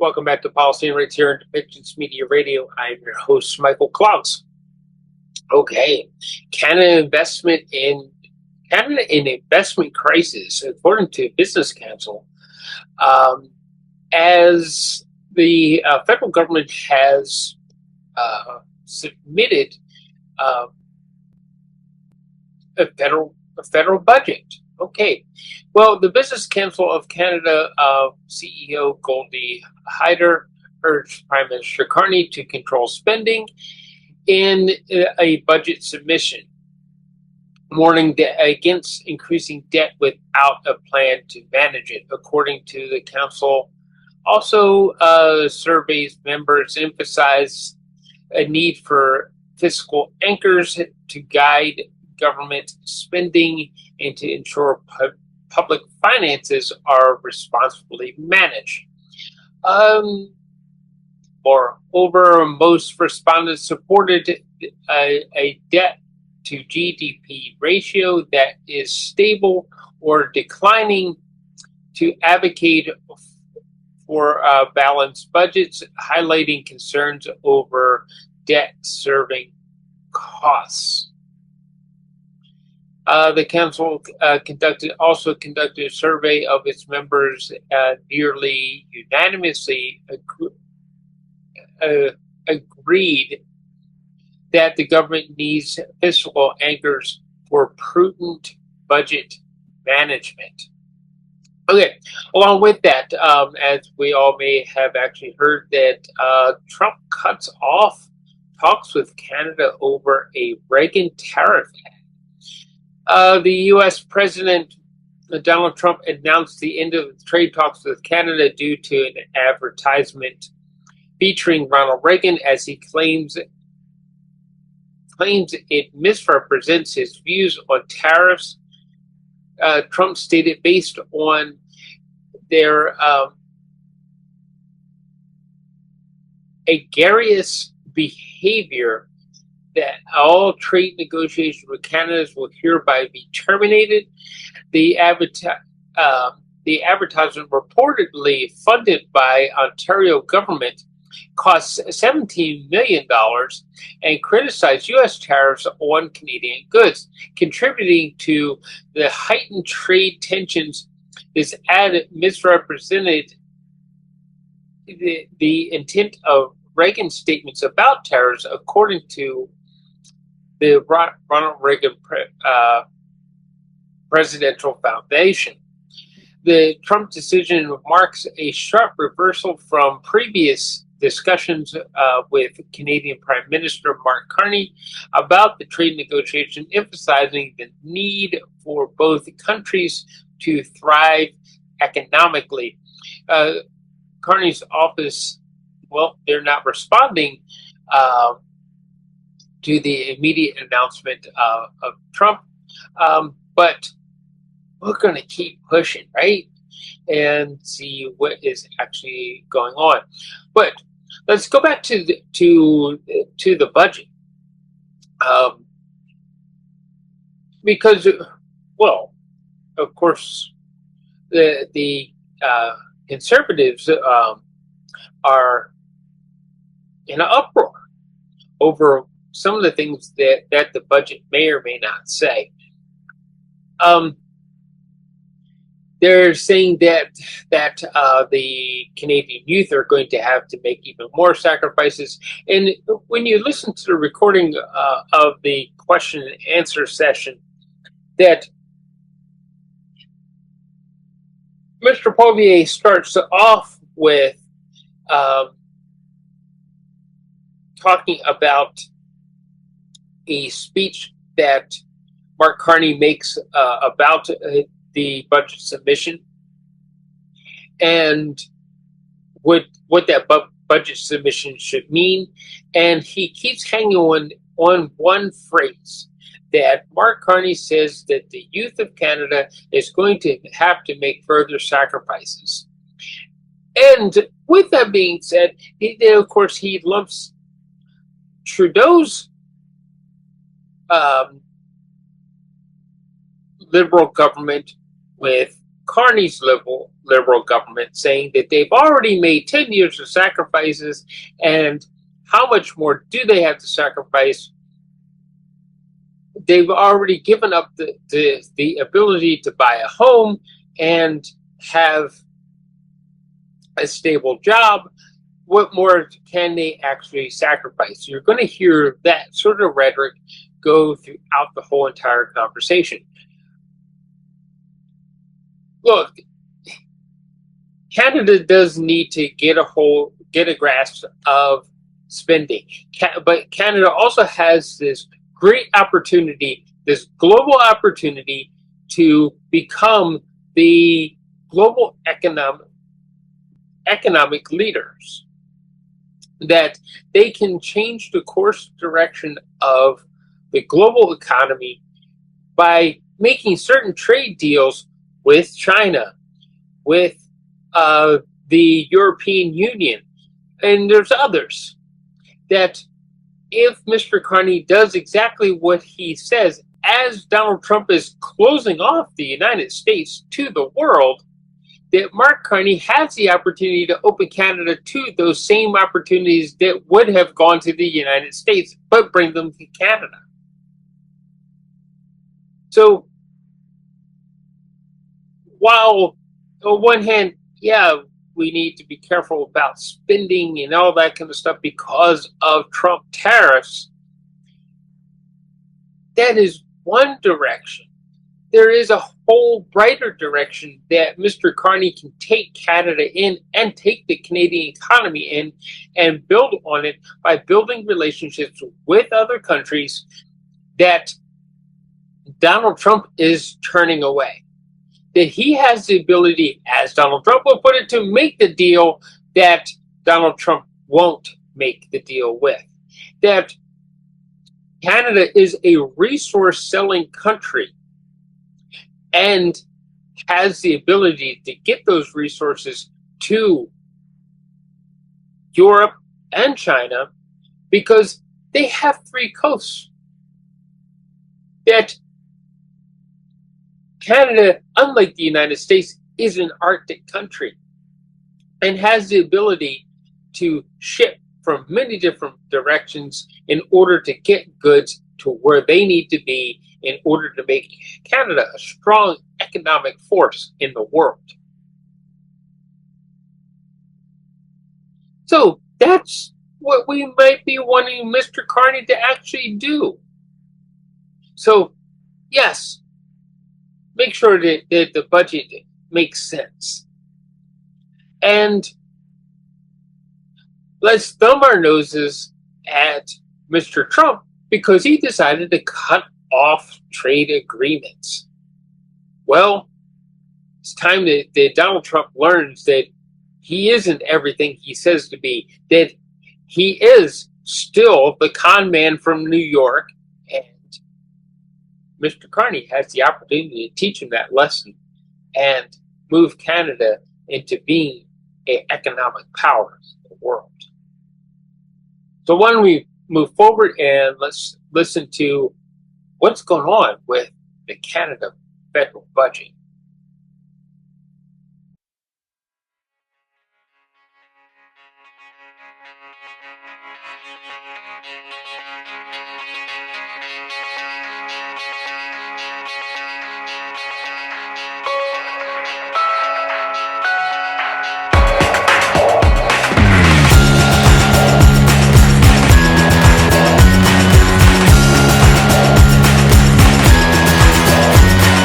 Welcome back to Policy and Rates here on Depictions Media Radio. I'm your host, Michael Klaus. Okay, Canada in investment crisis, according to Business Council, as the federal government has submitted a federal budget. Okay, well, the Business Council of Canada CEO Goldy Hyder urged Prime Minister Carney to control spending in a budget submission, warning against increasing debt without a plan to manage it. According to the council, also surveys members emphasize a need for fiscal anchors to guide government spending and to ensure public finances are responsibly managed. Moreover, most respondents supported a debt-to-GDP ratio that is stable or declining, to advocate for balanced budgets, highlighting concerns over debt-serving costs. The council conducted a survey of its members, nearly unanimously agreed that the government needs fiscal anchors for prudent budget management. Okay, along with that, as we all may have actually heard, that Trump cuts off talks with Canada over a Reagan tariff. The U.S. President Donald Trump announced the end of trade talks with Canada due to an advertisement featuring Ronald Reagan, as he claims it misrepresents his views on tariffs. Trump stated, based on their egregious behavior, that all trade negotiations with Canada will hereby be terminated. The advertisement, reportedly funded by Ontario government, costs $17 million and criticized U.S. tariffs on Canadian goods, contributing to the heightened trade tensions. This ad misrepresented the intent of Reagan's statements about tariffs, according to the Ronald Reagan Presidential Foundation. The Trump decision marks a sharp reversal from previous discussions with Canadian Prime Minister Mark Carney about the trade negotiation, emphasizing the need for both countries to thrive economically. Carney's office, well, they're not responding to the immediate announcement of Trump, but we're going to keep pushing, right, and see what is actually going on. But let's go back to the budget, because, well, of course, the conservatives are in an uproar over some of the things that the budget may or may not say. They're saying that the Canadian youth are going to have to make even more sacrifices. And when you listen to the recording of the question and answer session, that Mr. Poilievre starts off with talking about a speech that Mark Carney makes about the budget submission and what that budget submission should mean. And he keeps hanging on one phrase, that Mark Carney says that the youth of Canada is going to have to make further sacrifices. And with that being said, of course, he lumps Trudeau's liberal government with Carney's liberal government, saying that they've already made 10 years of sacrifices, and how much more do they have to sacrifice? They've already given up the ability to buy a home and have a stable job. What more can they actually sacrifice? You're going to hear that sort of rhetoric go throughout the whole entire conversation. Look, Canada does need to get a grasp of spending, but Canada also has this great opportunity, this global opportunity, to become the global economic leaders, that they can change the course direction of the global economy by making certain trade deals with China, with the European Union, and there's others, that if Mr. Carney does exactly what he says, as Donald Trump is closing off the United States to the world, that Mark Carney has the opportunity to open Canada to those same opportunities that would have gone to the United States, but bring them to Canada. So, while on one hand, yeah, we need to be careful about spending and all that kind of stuff because of Trump tariffs, that is one direction. There is a whole brighter direction that Mr. Carney can take Canada in and take the Canadian economy in and build on it by building relationships with other countries that Donald Trump is turning away. That he has the ability, as Donald Trump will put it, to make the deal that Donald Trump won't make the deal with. That Canada is a resource-selling country and has the ability to get those resources to Europe and China because they have three coasts. That Canada, unlike the United States, is an Arctic country and has the ability to ship from many different directions in order to get goods to where they need to be in order to make Canada a strong economic force in the world. So that's what we might be wanting Mr. Carney to actually do. So, yes, make sure that the budget makes sense. And let's thumb our noses at Mr. Trump because he decided to cut off trade agreements. Well, it's time that Donald Trump learns that he isn't everything he says to be, that he is still the con man from New York, and Mr. Carney has the opportunity to teach him that lesson and move Canada into being an economic power in the world. So why don't we move forward and let's listen to what's going on with the Canada federal budget.